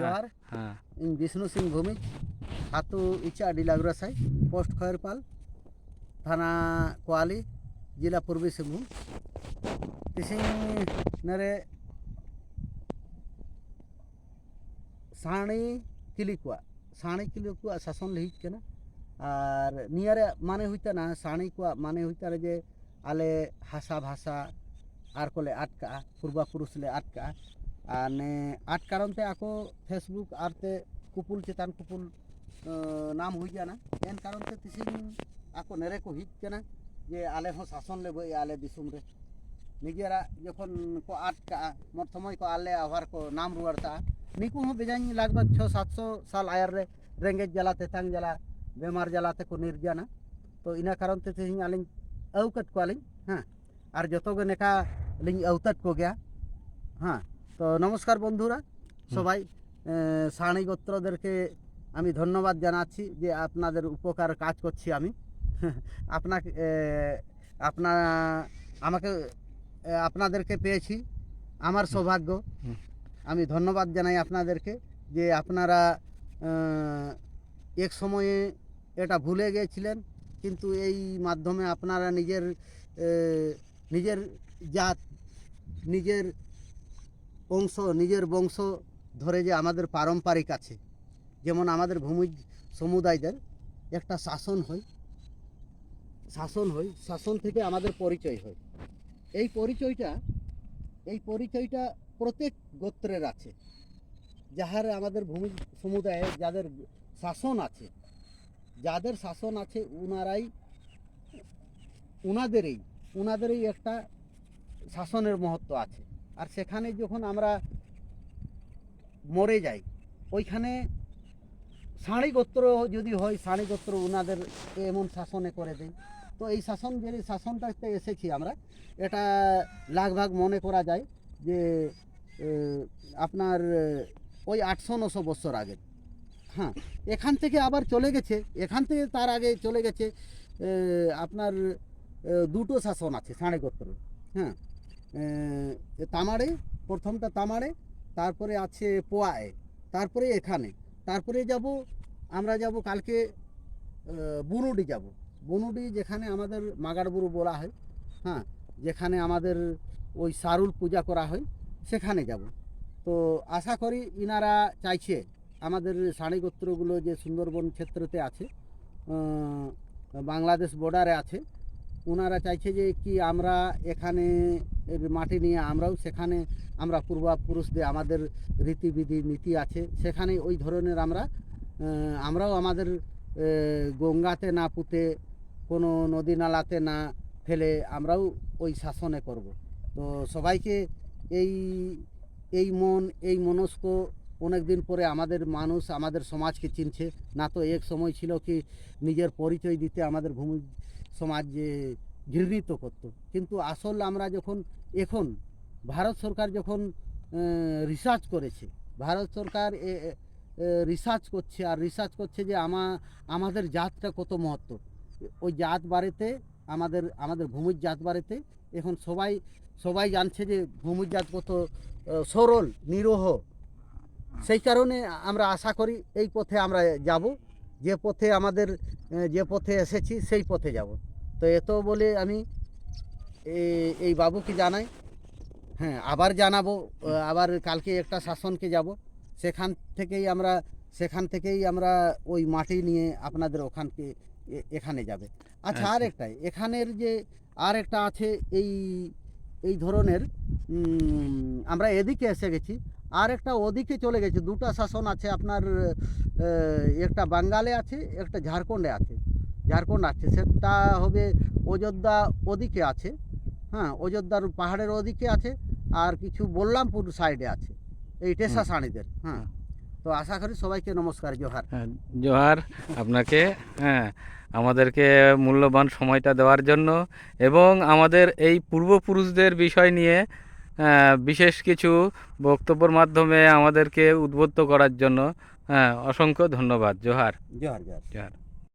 जोहार इन विष्णु सिंह भूमिज हाथू इचा डिलाग्रसाई पोस्ट खैरपाल थाना कोआली जिला पूर्वी सिंहभूम तिसिंग नरे साणी किलिकुआ शासन लहिज केना और नियारे माने हुईता ना साणी को माने हुईता जे आले हासा भाषा आर को ले आटका पूर्वापुरुष ले आटका आने आट कारण ते आको फेसबुक आरते कुपुल चेतान कुपुल नाम हुई जाना एन कारण ते तिसिंग आको नेरे को हिज केना जे आले हो शासन ले बई आले दिसुम रे निजेरा जखन को आटका मोर समय को आले आवार को नाम रुआरता निकु हो बेजानी लगभग 600-700 साल आयर रे रेंगेज जला तेतांग जला बेमार जलाते को निर्जाना तो इना कारण ते तिसिंग आलिंग औकत को आलिंग हाँ और जतो गे नेका लिंग औतत को गया हाँ तो नमस्कार बंधुरा सबाई साणी गोत्रदेरके आमी धन्यवाद जानाচ্ছি যে আপনাদের উপকার কাজ করছি আমি আপনাকে আপনা আমাকে আপনাদেরকে পেয়েছি আমার সৌভাগ্য আমি ধন্যবাদ জানাই আপনাদেরকে যে আপনারা এক সময়ে এটা ভুলে গিয়েছিলেন কিন্তু এই মাধ্যমে আপনারা নিজের নিজের জাত নিজের বংশ ধরে যে আমাদের পারম্পরিক আছে যেমন আমাদের ভূমি সমুদায়দের একটা শাসন হয় শাসন থেকে আমাদের পরিচয় হয় এই পরিচয়টা প্রত্যেক গোত্রের আছে যাহার আমাদের ভূমি সমুদায়ে যাদের শাসন আছে উনাদেরই একটা শাসনের মহত্ব আছে আর সেখানে যখন আমরা মরে যাই ওইখানে সাণী গোত্র যদি হয় সাণী গোত্র উনাদের এমন শাসনে করে দেয় তো এই শাসনটাতে এসেছি আমরা এটা লাগভাগ মনে করা যায় যে আপনার ওই 800-900 বছর আগে হ্যাঁ এখান থেকে আবার চলে গেছে তার আগে চলে গেছে আপনার দুটো শাসন আছে সাণী গোত্র হ্যাঁ তামাড়ে প্রথমটা তামাড়ে তারপরে আছে পোয়ায় তারপরে এখানে তারপরে আমরা যাব কালকে বুনুডি যেখানে আমাদের মাগাড়বুরু বলা হয় হ্যাঁ যেখানে আমাদের ওই সারুল পূজা করা হয় সেখানে যাব তো আশা করি ইনারা চাইছে আমাদের সাণী গোত্রগুলো যে সুন্দরবন ক্ষেত্রতে আছে বাংলাদেশ বর্ডারে আছে ওনারা চাইছে যে কি আমরা এখানে মাটি নিয়ে আমরাও সেখানে আমরা পূর্বপুরুষদের আমাদের রীতিবিধি নীতি আছে সেখানে ওই ধরনের আমরাও আমাদের গঙ্গাতে না পুঁতে কোনো নদী নালাতে না ফেলে আমরাও ওই শাসনে করব তো সবাইকে এই মনস্ক অনেক দিন পরে আমাদের মানুষ আমাদের সমাজকে চিনছে না তো এক সময় ছিল কি নিজের পরিচয় দিতে আমাদের ভূমি সমাজ ঘৃণিত করতো কিন্তু আসল আমরা যখন এখন ভারত সরকার যখন রিসার্চ করেছে ভারত সরকার রিসার্চ করছে যে আমাদের জাতটা কত মহত্ব ওই জাত বাড়িতে আমাদের ভূমির জাত বাড়িতে এখন সবাই জানছে যে ভূমির জাত কত সরল নিরীহ সেই কারণে আমরা আশা করি এই পথে আমরা যাব যে পথে এসেছি সেই পথে যাব তো এত বলে আমি এই বাবুকে জানাই হ্যাঁ আবার জানাবো আবার কালকে একটা শাসনকে যাব সেখান থেকেই আমরা ওই মাটি নিয়ে আপনাদের এখানে যাবে আচ্ছা আরেকটাই এখানের যে আরেকটা আছে এই ধরনের আমরা এদিকে এসে গেছি আর একটা ওদিকে চলে গেছে দুটো শাসন আছে আপনার একটা বাঙ্গালে আছে একটা ঝাড়খণ্ডে আছে সেটা হবে অযোধ্যা ওদিকে আছে হ্যাঁ অযোধ্যার পাহাড়ের ওদিকে আছে আর কিছু বল্লামপুর সাইডে আছে এই টেসা সাণীদের হ্যাঁ তো আশা করি সবাইকে নমস্কার জোহার আপনাকে হ্যাঁ আমাদেরকে মূল্যবান সময়টা দেওয়ার জন্য এবং আমাদের এই পূর্বপুরুষদের বিষয় নিয়ে বিশেষ কিছু বক্তব্যের মাধ্যমে আমাদেরকে উদ্বুদ্ধ করার জন্য অসংখ্য ধন্যবাদ জোহার।